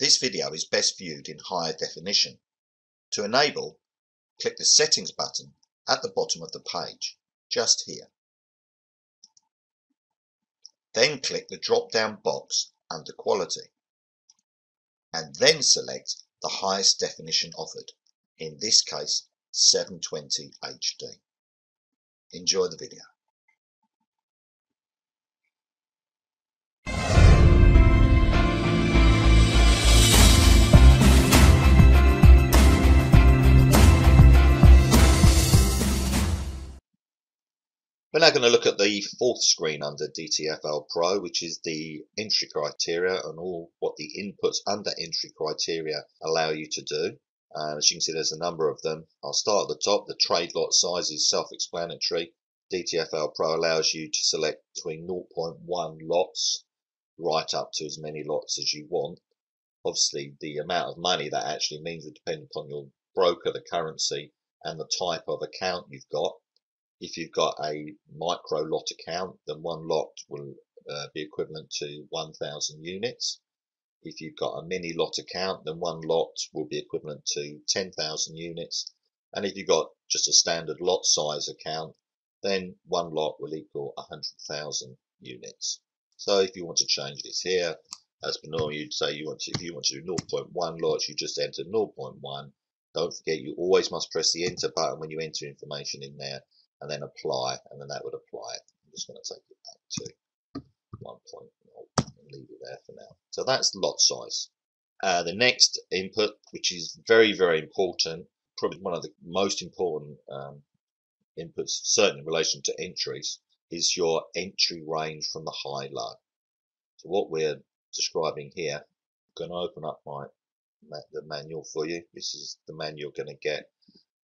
This video is best viewed in higher definition. To enable, click the Settings button at the bottom of the page, just here. Then click the drop-down box under Quality, and then select the highest definition offered, in this case 720 HD. Enjoy the video. We're now going to look at the fourth screen under DTFL Pro, which is the entry criteria and all what the inputs under entry criteria allow you to do. As you can see, there's a number of them. I'll start at the top. The trade lot size is self-explanatory. DTFL Pro allows you to select between 0.1 lots right up to as many lots as you want. Obviously, the amount of money that actually means will depend upon your broker, the currency, and the type of account you've got. If you've got a micro lot account, then one lot will be equivalent to 1,000 units. If you've got a mini lot account, then one lot will be equivalent to 10,000 units. And if you've got just a standard lot size account, then one lot will equal 100,000 units. So if you want to change this here, as per normal, you'd say if you want to do 0.1 lots, you just enter 0.1. Don't forget, you always must press the enter button when you enter information in there, and then apply, and then that would apply it. I'm just going to take it back to 1.0 and leave it there for now. So that's lot size. The next input, which is very, very important, probably one of the most important inputs, certainly in relation to entries, is your entry range from the high-low. So what we're describing here, I'm going to open up the manual for you. This is the manual you're going to get,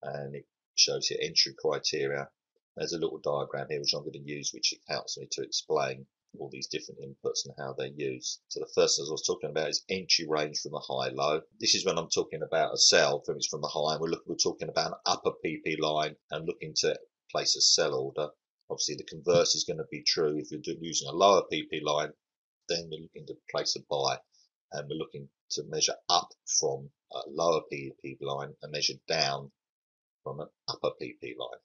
and it shows here entry criteria. There's a little diagram here which I'm going to use, which helps me to explain all these different inputs and how they're used. So the first, as I was talking about, is entry range from the high-low. This is when I'm talking about a sell from the high, and we're talking about an upper PP line and looking to place a sell order. Obviously, the converse is going to be true. If you're using a lower PP line, then we're looking to place a buy, and we're looking to measure up from a lower PP line and measure down from an upper PP line,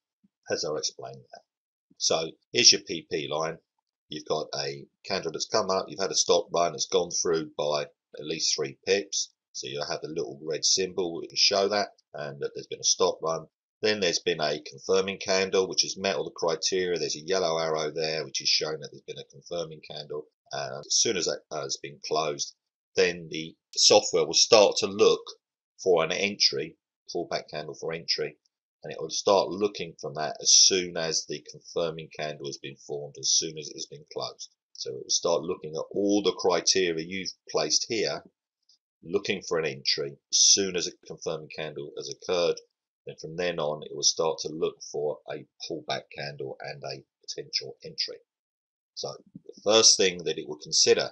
as I'll explain that. So here's your PP line. You've got a candle that's come up, you've had a stop run, it's gone through by at least 3 pips. So you'll have a little red symbol to show that, and that there's been a stop run. Then there's been a confirming candle, which has met all the criteria. There's a yellow arrow there, which is showing that there's been a confirming candle. And as soon as that has been closed, then the software will start to look for an entry, pullback candle for entry. And it will start looking from that as soon as the confirming candle has been formed, as soon as it has been closed. So it will start looking at all the criteria you've placed here, looking for an entry. As soon as a confirming candle has occurred, then from then on it will start to look for a pullback candle and a potential entry. So the first thing that it will consider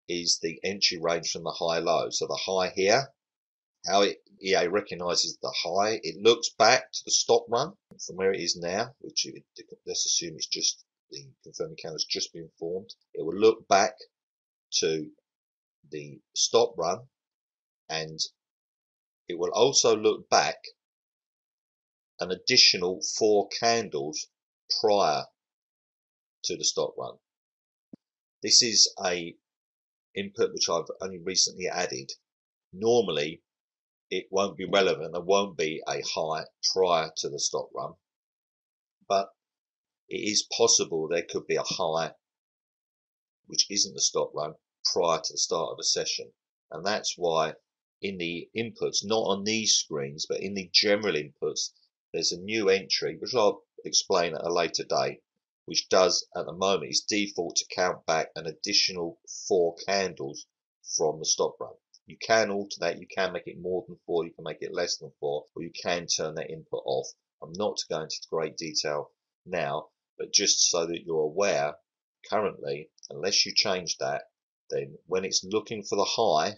is the entry range from the high-low. So the high here, how EA recognizes the high, it looks back to the stop run from where it is now, which let's assume it's just the confirming candle has just been formed. It will look back to the stop run, and it will also look back an additional 4 candles prior to the stop run. This is a input which I've only recently added. Normally it won't be relevant, there won't be a high prior to the stop run, but it is possible there could be a high which isn't the stop run prior to the start of a session. And that's why in the inputs, not on these screens, but in the general inputs, there's a new entry which I'll explain at a later date, which does at the moment is default to count back an additional 4 candles from the stop run. You can alter that, you can make it more than 4, you can make it less than 4, or you can turn that input off. I'm not to go into great detail now, but just so that you're aware, currently, unless you change that, then when it's looking for the high,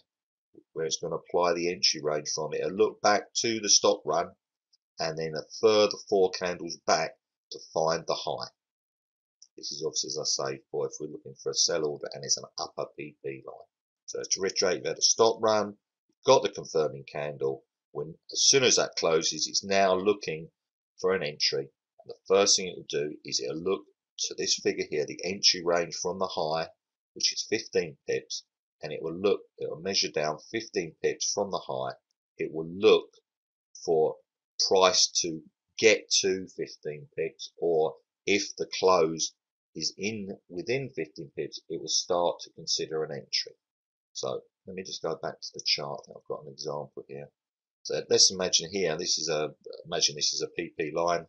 where it's going to apply the entry range from, it'll look back to the stop run, and then a further 4 candles back to find the high. This is obviously, as I say, if we're looking for a sell order and it's an upper PP line. So to reiterate, you've had a stop run, got the confirming candle. As soon as that closes, it's now looking for an entry. And the first thing it will do is it'll look to this figure here, the entry range from the high, which is 15 pips, and it will measure down 15 pips from the high. It will look for price to get to 15 pips, or if the close is within 15 pips, it will start to consider an entry. So let me just go back to the chart. I've got an example here. So let's imagine here, imagine this is a PP line.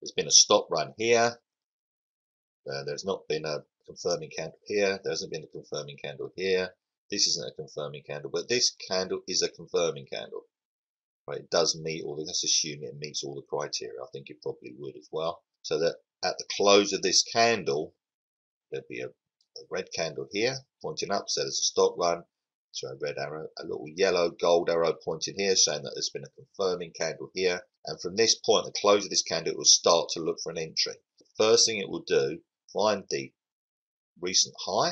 There's been a stop run here. There's not been a confirming candle here. There hasn't been a confirming candle here. This isn't a confirming candle, but this candle is a confirming candle. Right, it does meet all. Let's assume it meets all the criteria. I think it probably would as well. So that at the close of this candle, there'll be a red candle here pointing up. So there's a stop run. So a red arrow, a little yellow gold arrow pointing here, saying that there's been a confirming candle here. And from this point, the close of this candle, it will start to look for an entry. The first thing it will do, find the recent high,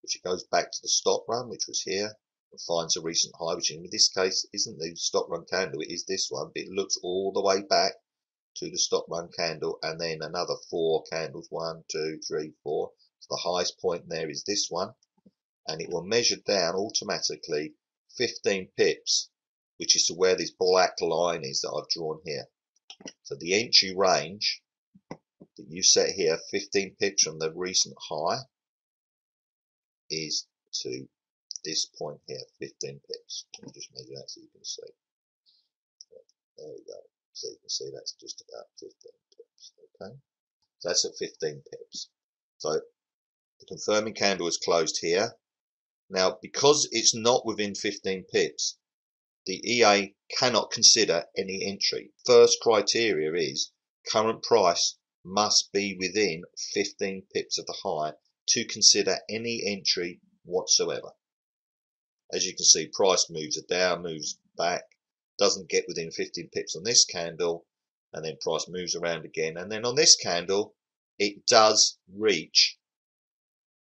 which it goes back to the stop run, which was here, and finds a recent high, which in this case isn't the stop run candle, it is this one, but it looks all the way back to the stop run candle, and then another 4 candles, 1, 2, 3, 4. So the highest point there is this one, and it will measure down automatically 15 pips, which is to where this black line is that I've drawn here. So the entry range that you set here, 15 pips from the recent high, is to this point here, 15 pips. Let me just measure that so you can see. There we go. So you can see that's just about 15 pips. Okay, so that's at 15 pips. So the confirming candle is closed here. Now, because it's not within 15 pips, the EA cannot consider any entry. First criteria is current price must be within 15 pips of the high to consider any entry whatsoever. As you can see, price moves down, moves back, doesn't get within 15 pips on this candle, and then price moves around again, and then on this candle it does reach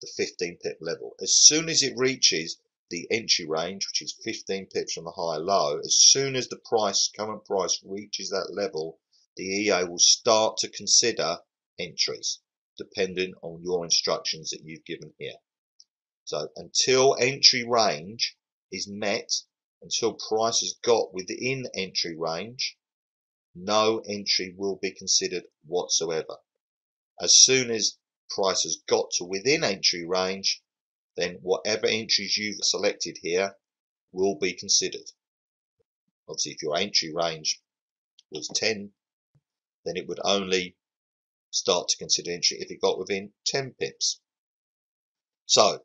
the 15 pip level. As soon as it reaches the entry range, which is 15 pips from the high low, as soon as the current price reaches that level, the EA will start to consider entries depending on your instructions that you've given here. So until entry range is met, until price has got within entry range, no entry will be considered whatsoever. As soon as price has got to within entry range, then whatever entries you've selected here will be considered. Obviously, if your entry range was 10, then it would only start to consider entry if it got within 10 pips. So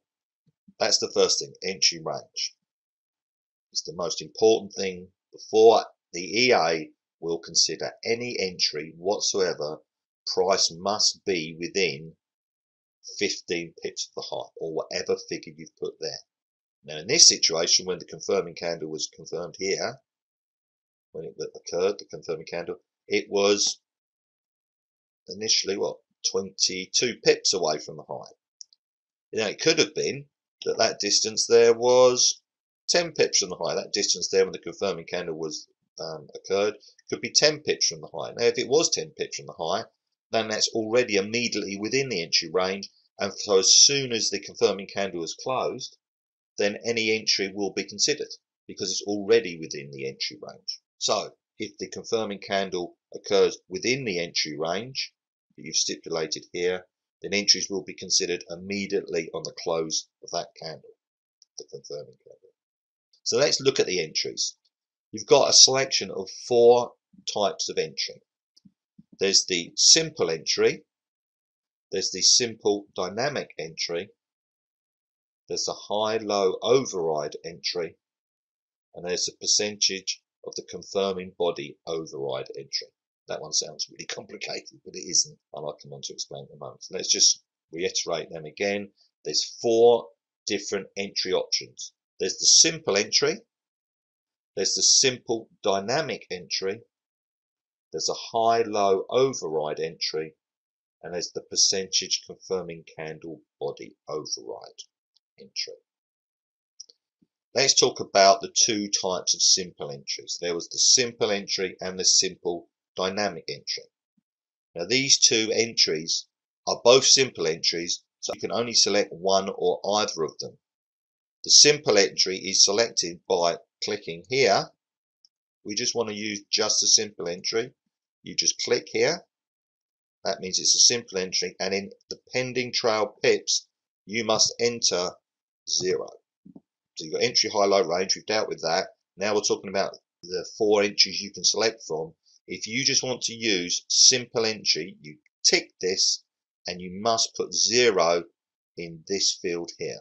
that's the first thing, entry range. It's the most important thing before the EA will consider any entry whatsoever. Price must be within 15 pips of the high, or whatever figure you've put there. Now in this situation, when the confirming candle was confirmed here, when it occurred, the confirming candle, it was initially 22 pips away from the high. Now it could have been that distance there was 10 pips from the high. That distance there when the confirming candle was occurred could be 10 pips from the high. Now if it was 10 pips from the high, then that's already immediately within the entry range, and so as soon as the confirming candle is closed, then any entry will be considered because it's already within the entry range. So if the confirming candle occurs within the entry range that you've stipulated here, then entries will be considered immediately on the close of that candle, the confirming candle. So let's look at the entries. You've got a selection of 4 types of entry. There's the simple entry, there's the simple dynamic entry, there's the high-low override entry, and there's the percentage of the confirming body override entry. That one sounds really complicated, but it isn't. I'll come on to explain in a moment. So let's just reiterate them again. There's 4 different entry options. There's the simple entry, there's the simple dynamic entry, there's a high-low override entry, and there's the percentage confirming candle body override entry. let's talk about the two types of simple entries. There was the simple entry and the simple dynamic entry. Now these two entries are both simple entries, so you can only select one or either of them. The simple entry is selected by clicking here. We just want to use just a simple entry. You just click here. That means it's a simple entry, and in the pending trail pips you must enter 0. So you've got entry, high, low range. We've dealt with that. Now we're talking about the 4 entries you can select from. If you just want to use simple entry, you tick this and you must put 0 in this field here.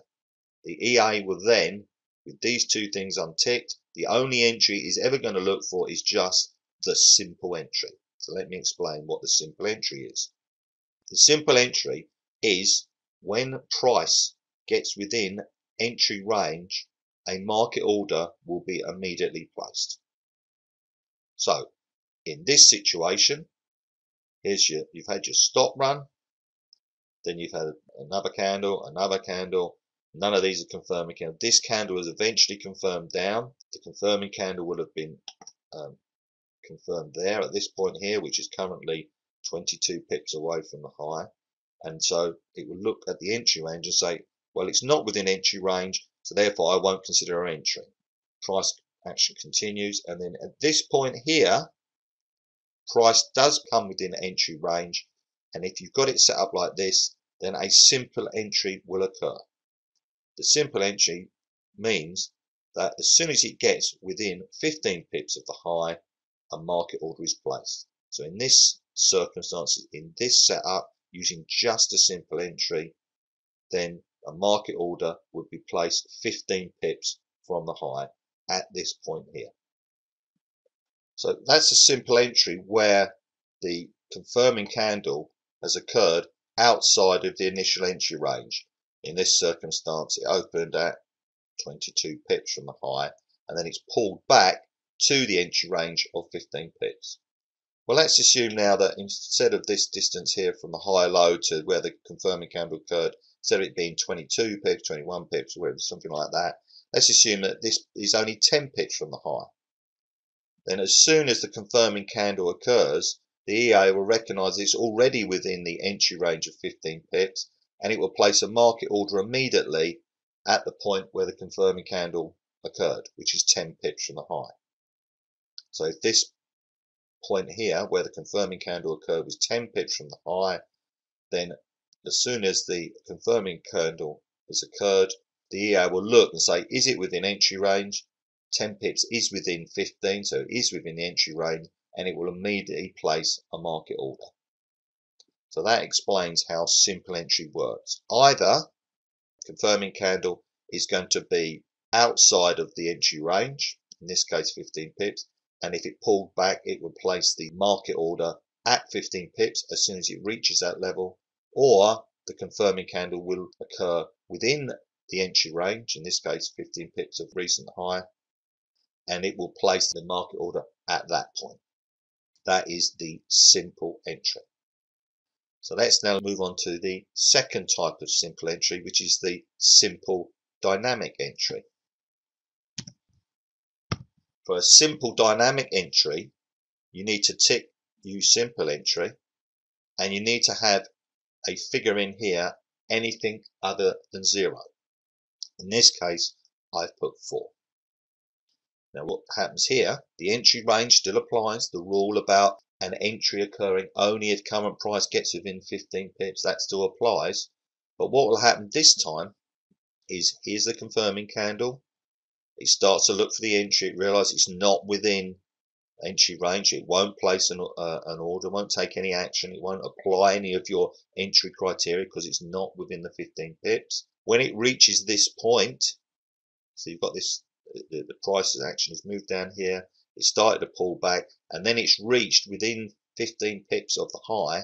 The EA will then, with these two things unticked, the only entry it's ever going to look for is just the simple entry. So let me explain what the simple entry is. The simple entry is when price gets within entry range, a market order will be immediately placed. So in this situation, here's you've had your stop run, then you've had another candle, none of these are confirming candles. This candle is eventually confirmed down. The confirming candle will have been confirmed there at this point here, which is currently 22 pips away from the high, and so it will look at the entry range and say, well, it's not within entry range, so therefore I won't consider an entry. Price action continues, and then at this point here, price does come within entry range, and if you've got it set up like this, then a simple entry will occur. The simple entry means that as soon as it gets within 15 pips of the high, a market order is placed. So in this circumstances, in this setup, using just a simple entry, then a market order would be placed 15 pips from the high at this point here. So that's a simple entry where the confirming candle has occurred outside of the initial entry range. In this circumstance, it opened at 22 pips from the high, and then it's pulled back to the entry range of 15 pips. Well, let's assume now that instead of this distance here from the high low to where the confirming candle occurred, instead of it being 22 pips, 21 pips, or something like that, let's assume that this is only 10 pips from the high. Then as soon as the confirming candle occurs, the EA will recognise it's already within the entry range of 15 pips, and it will place a market order immediately at the point where the confirming candle occurred, which is 10 pips from the high. So if this point here where the confirming candle occurred was 10 pips from the high, then as soon as the confirming candle has occurred, the EA will look and say, is it within entry range? 10 pips is within 15, so it is within the entry range, and it will immediately place a market order. So that explains how simple entry works. Either confirming candle is going to be outside of the entry range, in this case 15 pips, and if it pulled back, it would place the market order at 15 pips as soon as it reaches that level, or the confirming candle will occur within the entry range, in this case 15 pips of recent high, and it will place the market order at that point. That is the simple entry. So let's now move on to the second type of simple entry, which is the simple dynamic entry. For a simple dynamic entry, you need to tick use simple entry, and you need to have a figure in here, anything other than 0. In this case, I've put 4. Now what happens here, the entry range still applies, the rule about an entry occurring only if current price gets within 15 pips, that still applies. But what will happen this time is, here's the confirming candle, it starts to look for the entry, it realizes it's not within entry range, it won't place an order, won't take any action, it won't apply any of your entry criteria because it's not within the 15 pips. When it reaches this point, so you've got this, the price action has moved down here, it started to pull back, and then it's reached within 15 pips of the high,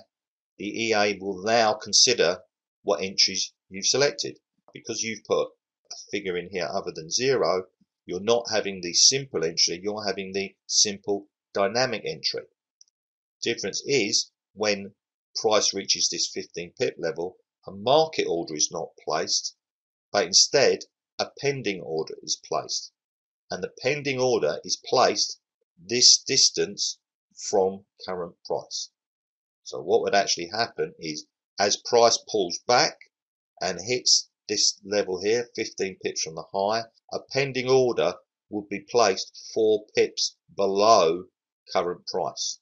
the EA will now consider what entries you've selected. Because you've put a figure in here other than 0, you're not having the simple entry, you're having the simple dynamic entry. Difference is, when price reaches this 15 pip level, a market order is not placed, but instead a pending order is placed. And the pending order is placed this distance from current price. So what would actually happen is, as price pulls back and hits this level here, 15 pips from the high, a pending order would be placed 4 pips below current price.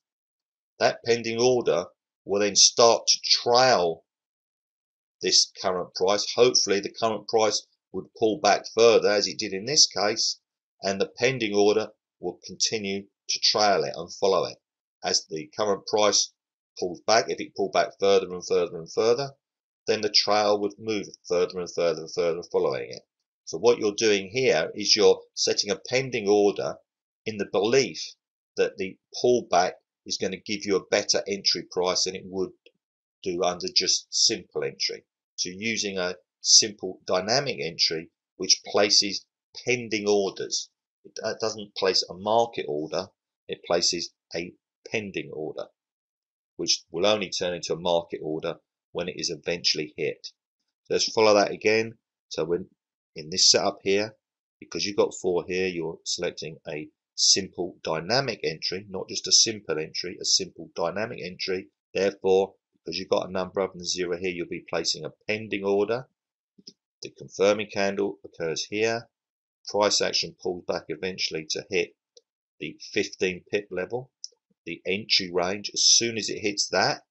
That pending order will then start to trail this current price. Hopefully the current price would pull back further, as it did in this case, and the pending order will continue to trail it and follow it. As the current price pulls back, if it pulled back further and further and further, then the trail would move further and further and further, following it. So what you're doing here is you're setting a pending order in the belief that the pullback is going to give you a better entry price than it would do under just simple entry. So using a simple dynamic entry which places pending orders. It doesn't place a market order, it places a pending order, which will only turn into a market order when it is eventually hit. So let's follow that again. So when in this setup here, because you've got 4 here, you're selecting a simple dynamic entry, not just a simple entry, a simple dynamic entry. Therefore, because you've got a number other than 0 here, you'll be placing a pending order. The confirming candle occurs here. Price action pulls back eventually to hit the 15 pip level. The entry range, as soon as it hits that,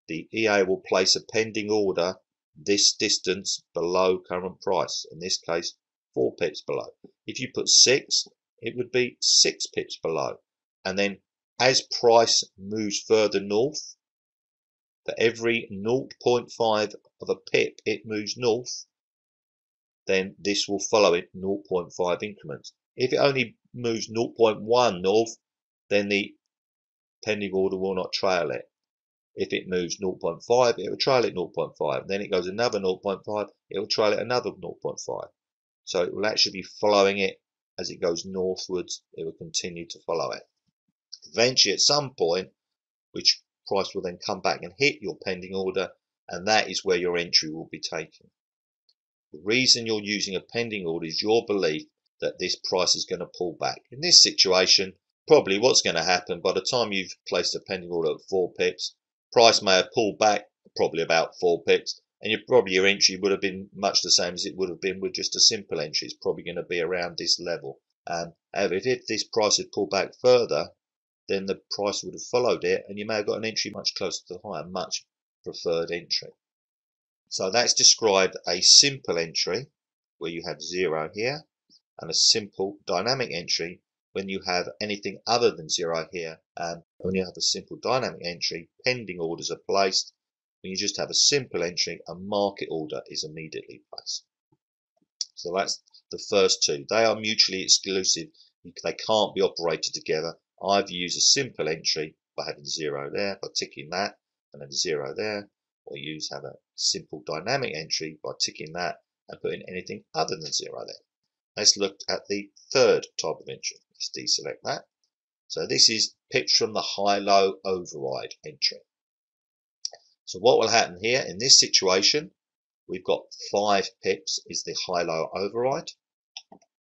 the EA will place a pending order this distance below current price, in this case 4 pips below. If you put 6, it would be 6 pips below. And then as price moves further north, for every 0.5 of a pip it moves north, then this will follow it 0.5 increments. If it only moves 0.1 north, then the pending order will not trail it. If it moves 0.5, it will trail it 0.5. Then it goes another 0.5, it will trail it another 0.5. So it will actually be following it as it goes northwards. It will continue to follow it. Eventually, at some point, which price will then come back and hit your pending order, and that is where your entry will be taken. The reason you're using a pending order is your belief that this price is going to pull back. In this situation, probably what's going to happen, by the time you've placed a pending order at 4 pips, price may have pulled back probably about 4 pips, and your entry would have been much the same as it would have been with just a simple entry. It's probably going to be around this level. However, if this price had pulled back further, then the price would have followed it, and you may have got an entry much closer to the high, a much preferred entry. So that's described a simple entry where you have 0 here, and a simple dynamic entry when you have anything other than 0 here. And when you have a simple dynamic entry, pending orders are placed. When you just have a simple entry, a market order is immediately placed. So that's the first two. They are mutually exclusive. They can't be operated together. I've used a simple entry by having 0 there, by ticking that, and then 0 there. Or have a simple dynamic entry by ticking that and putting anything other than 0 there. Let's look at the third type of entry. Let's deselect that. So this is pips from the HighLow Override entry. So what will happen here in this situation, we've got 5 pips is the HighLow Override.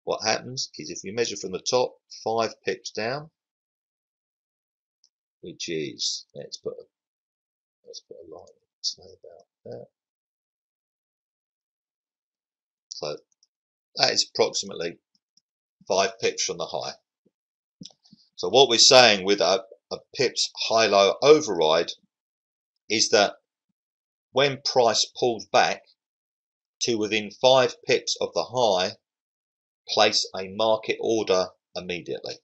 What happens is if we measure from the top 5 pips down, which is, let's put a line, say about that. So that is approximately 5 pips from the high. So what we're saying with a pips HighLow override is that when price pulls back to within 5 pips of the high, place a market order immediately.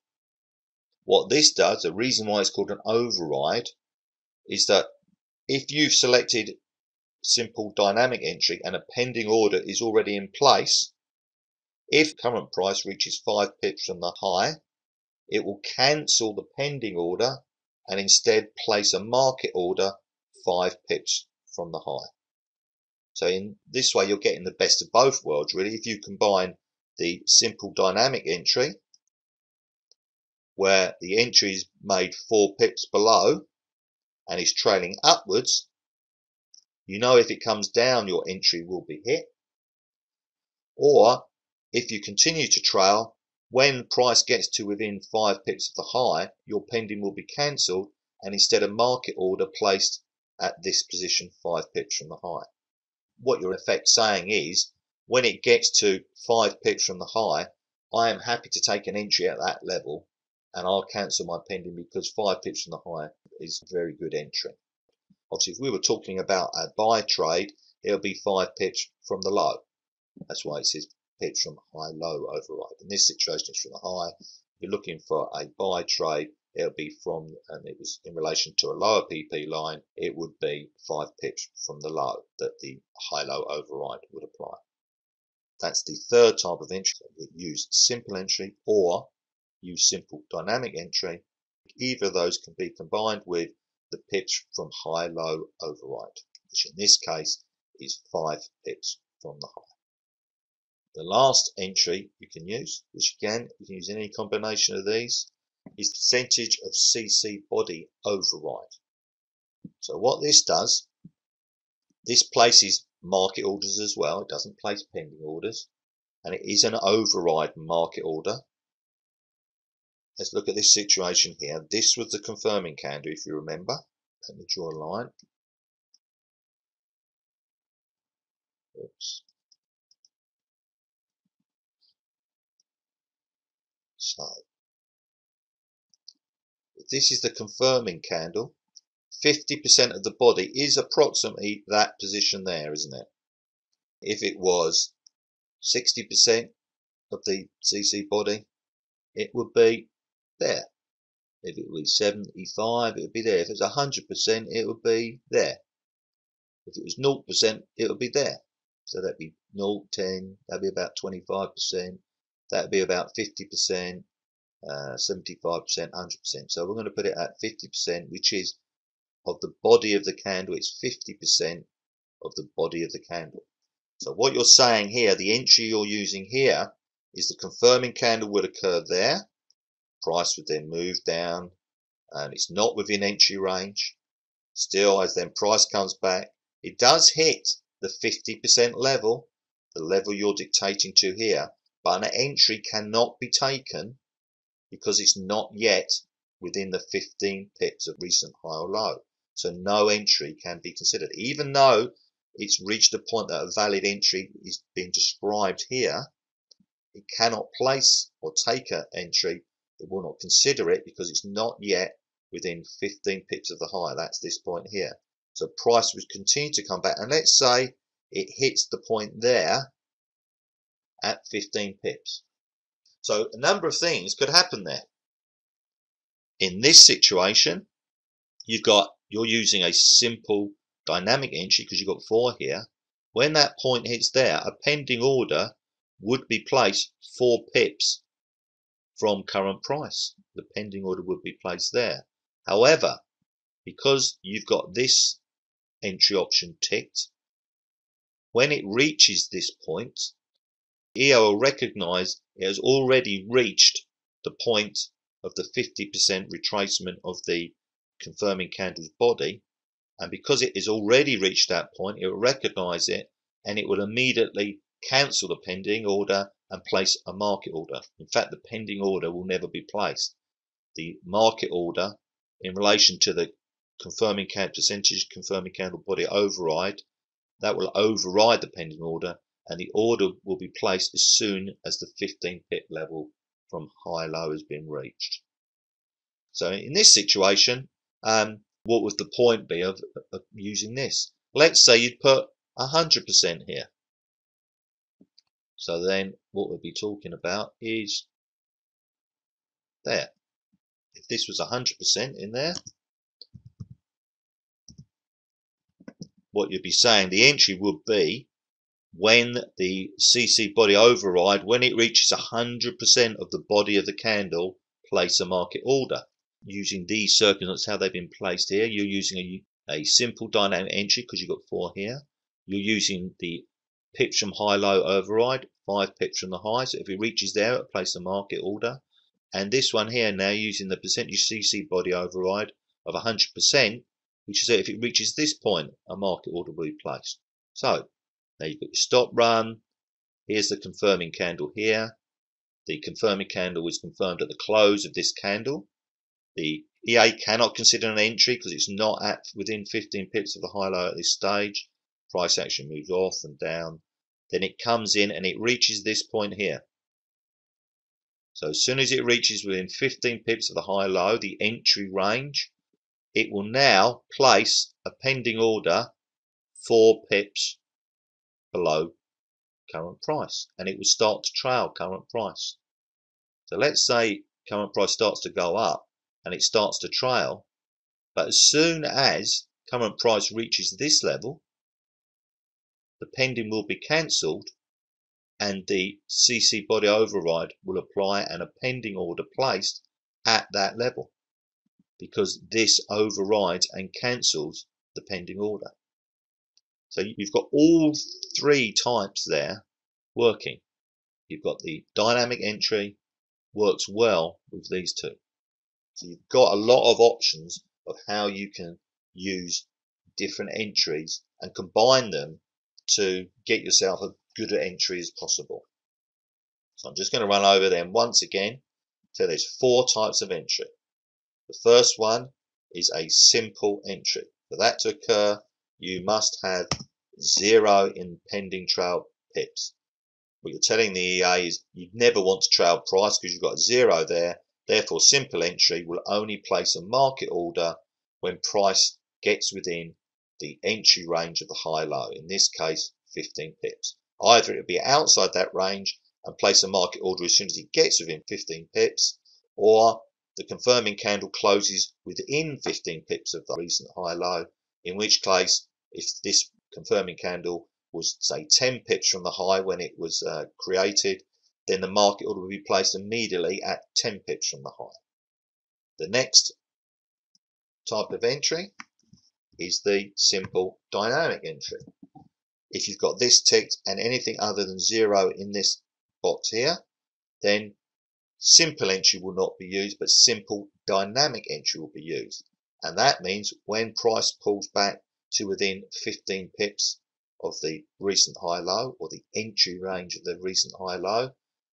What this does, the reason why it's called an override, is that if you've selected simple dynamic entry and a pending order is already in place, if current price reaches 5 pips from the high, it will cancel the pending order and instead place a market order 5 pips from the high. So in this way you're getting the best of both worlds really. If you combine the simple dynamic entry where the entry is made 4 pips below and is trailing upwards, you know if it comes down your entry will be hit. Or if you continue to trail, when price gets to within 5 pips of the high, your pending will be cancelled, and instead a market order placed at this position 5 pips from the high. What you're in effect saying is, when it gets to 5 pips from the high, I am happy to take an entry at that level, and I'll cancel my pending because 5 pips from the high is a very good entry. Obviously, if we were talking about a buy trade, it'll be 5 pips from the low. That's why it says pips from HighLow Override. In this situation, it's from the high. If you're looking for a buy trade, it'll be from, and it was in relation to a lower PP line, it would be 5 pips from the low that the HighLow Override would apply. That's the third type of entry. We use simple entry or use simple dynamic entry. Either of those can be combined with the pips from HighLow Override, which in this case is 5 pips from the high. The last entry you can use, which again you can use any combination of these, is percentage of CC body override. So what this does, this places market orders as well. It doesn't place pending orders, and it is an override market order. Let's look at this situation here. This was the confirming candle, if you remember. Let me draw a line. Oops. So this is the confirming candle. 50% of the body is approximately that position there, isn't it? If it was 60% of the CC body, it would be there. If it was 75, it would be there. If it was 100%, it would be there. If it was 0%, it would be there. So that'd be 0, 10, that'd be about 25%, that'd be about 50%, 75%, 100%. So we're going to put it at 50%, which is of the body of the candle. It's 50% of the body of the candle. So what you're saying here, the entry you're using here, is the confirming candle would occur there. Price would then move down, and it's not within entry range. Still, as then price comes back, it does hit the 50% level, the level you're dictating to here, but an entry cannot be taken because it's not yet within the 15 pips of recent high or low. So no entry can be considered, even though it's reached a point that a valid entry is being described here. It cannot place or take an entry. It will not consider it because it's not yet within 15 pips of the high. That's this point here. So price would continue to come back, and let's say it hits the point there at 15 pips. So a number of things could happen there. In this situation, you're using a simple dynamic entry because you've got 4 here. When that point hits there, a pending order would be placed 4 pips from current price. The pending order would be placed there. However, because you've got this entry option ticked, when it reaches this point, EO will recognize it has already reached the point of the 50% retracement of the confirming candle's body, and because it has already reached that point, it will recognize it and it will immediately cancel the pending order and place a market order. In fact, the pending order will never be placed. The market order in relation to the confirming candle percentage confirming candle body override, that will override the pending order, and the order will be placed as soon as the 15 pip level from high low has been reached. So in this situation, what would the point be of using this? Let's say you'd put 100% here. So then what we'll be talking about is there. If this was 100% in there, what you'd be saying, the entry would be when the CC body override, when it reaches 100% of the body of the candle, place a market order. Using these circumstances, how they've been placed here, you're using a simple dynamic entry because you've got 4 here. You're using the pips from high-low override, 5 pips from the high. So if it reaches there, it'll place a market order. And this one here now using the percentage CC body override of 100%, which is that if it reaches this point, a market order will be placed. So now you've got your stop run, Here's the confirming candle here. The confirming candle is confirmed at the close of this candle. The EA cannot consider an entry because it's not at within 15 pips of the high low at this stage. Price action moves off and down. Then it comes in and it reaches this point here. So as soon as it reaches within 15 pips of the high low, the entry range, it will now place a pending order 4 pips below current price, and it will start to trail current price. So let's say current price starts to go up and it starts to trail, but as soon as current price reaches this level, the pending will be cancelled and the CC body override will apply and a pending order placed at that level, because this overrides and cancels the pending order. So you've got all 3 types there working. You've got the dynamic entry, works well with these 2. So you've got a lot of options of how you can use different entries and combine them to get yourself as good an entry as possible. So I'm just going to run over them once again. So there's 4 types of entry. The first one is a simple entry. For that to occur, you must have 0 in pending trail pips. What you're telling the EA is you never want to trail price because you've got 0 there. Therefore, simple entry will only place a market order when price gets within the entry range of the high low. In this case, 15 pips. Either it will be outside that range and place a market order as soon as it gets within 15 pips, or the confirming candle closes within 15 pips of the recent high low, in which case if this confirming candle was say 10 pips from the high when it was created, then the market order will be placed immediately at 10 pips from the high. The next type of entry is the simple dynamic entry. If you've got this ticked and anything other than 0 in this box here, then simple entry will not be used, but simple dynamic entry will be used. And that means when price pulls back to within 15 pips of the recent high low, or the entry range of the recent high low,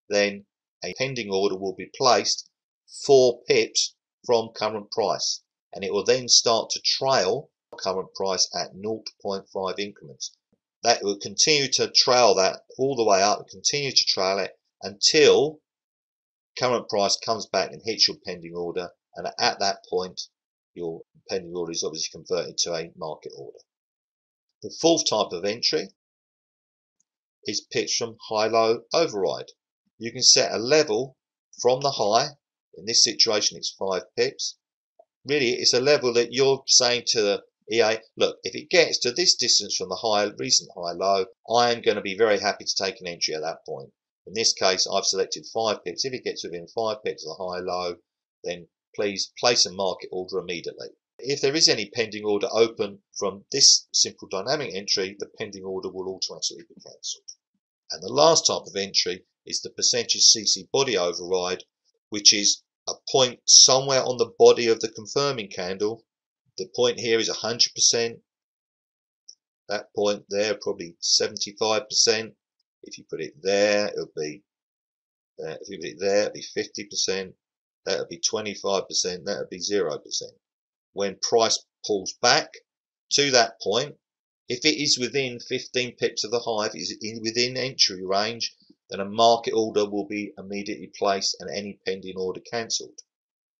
then a pending order will be placed 4 pips from current price, and it will then start to trail current price at 0.5 increments. That will continue to trail that all the way up, continue to trail it until current price comes back and hits your pending order, and at that point your pending order is obviously converted to a market order. The 4th type of entry is pips from high-low override. You can set a level from the high. In this situation it's 5 pips. Really it's a level that you're saying to the EA, look, if it gets to this distance from the recent high low, I am going to be very happy to take an entry at that point. In this case I've selected 5 pips. If it gets within 5 pips of the high low, then please place a market order immediately. If there is any pending order open from this simple dynamic entry, the pending order will automatically be cancelled. And the last type of entry is the percentage CC body override, which is a point somewhere on the body of the confirming candle. The point here is 100%. That point there probably 75%. If you put it there, it'll be if you put it there, it'll be 50%. That would be 25%. That would be 0%. When price pulls back to that point, if it is within 15 pips of the high, if it is within entry range, then a market order will be immediately placed and any pending order cancelled.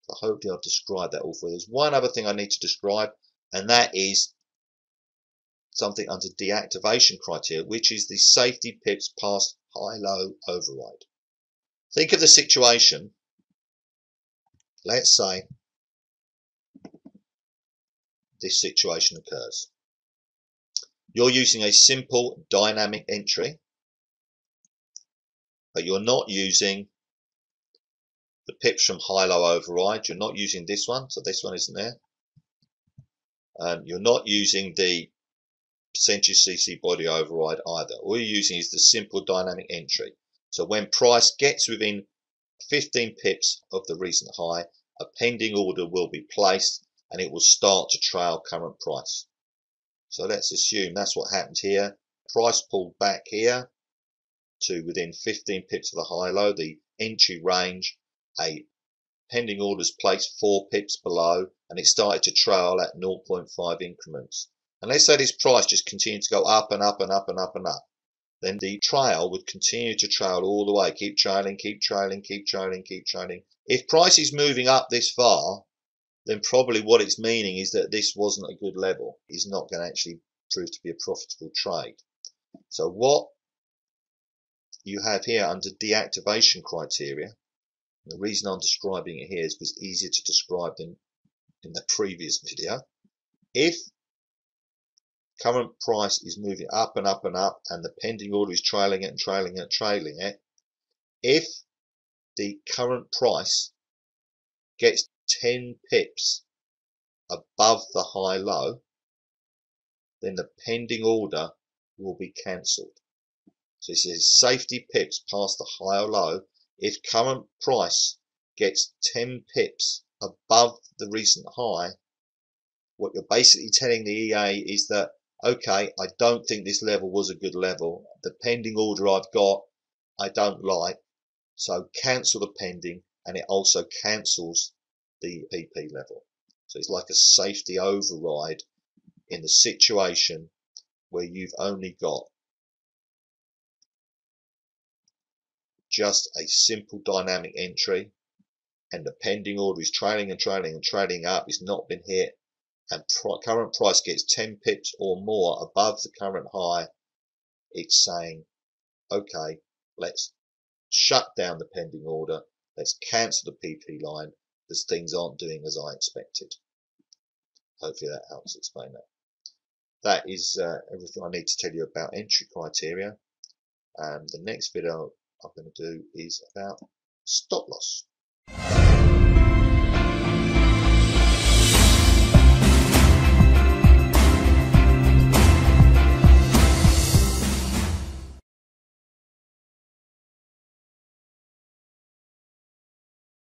So hopefully I've described that all for you. There's one other thing I need to describe, and that is something under deactivation criteria, which is the safety pips past high-low override. Think of the situation. Let's say this situation occurs. You're using a simple dynamic entry, but you're not using the pips from high-low override. You're not using this one, so this one isn't there. You're not using the percentage CC body override either. All you're using is the simple dynamic entry. So when price gets within 15 pips of the recent high, a pending order will be placed and it will start to trail current price. So let's assume that's what happened here. Price pulled back here to within 15 pips of the high low, the entry range, a pending orders placed 4 pips below, and it started to trail at 0.5 increments. And let's say this price just continued to go up and up and up and up and up. Then the trail would continue to trail all the way, keep trailing, keep trailing, keep trailing, keep trailing. If price is moving up this far, then probably what it's meaning is that this wasn't a good level. It's not going to actually prove to be a profitable trade. So what you have here under deactivation criteria, the reason I'm describing it here is because it's easier to describe than in the previous video. If current price is moving up and up and up and the pending order is trailing it and trailing it and trailing it, if the current price gets 10 pips above the high low, then the pending order will be cancelled. So it says safety pips past the high or low. If current price gets 10 pips above the recent high, what you're basically telling the EA is that, okay, I don't think this level was a good level. The pending order I've got, I don't like. So cancel the pending, and it also cancels the PP level. So it's like a safety override in the situation where you've only got just a simple dynamic entry and the pending order is trailing and trailing and trailing up, it's not been hit, and current price gets 10 pips or more above the current high, it's saying, okay, let's shut down the pending order, let's cancel the PP line because things aren't doing as I expected. Hopefully that helps explain that. That is everything I need to tell you about entry criteria. The next video I'm going to do is about stop loss.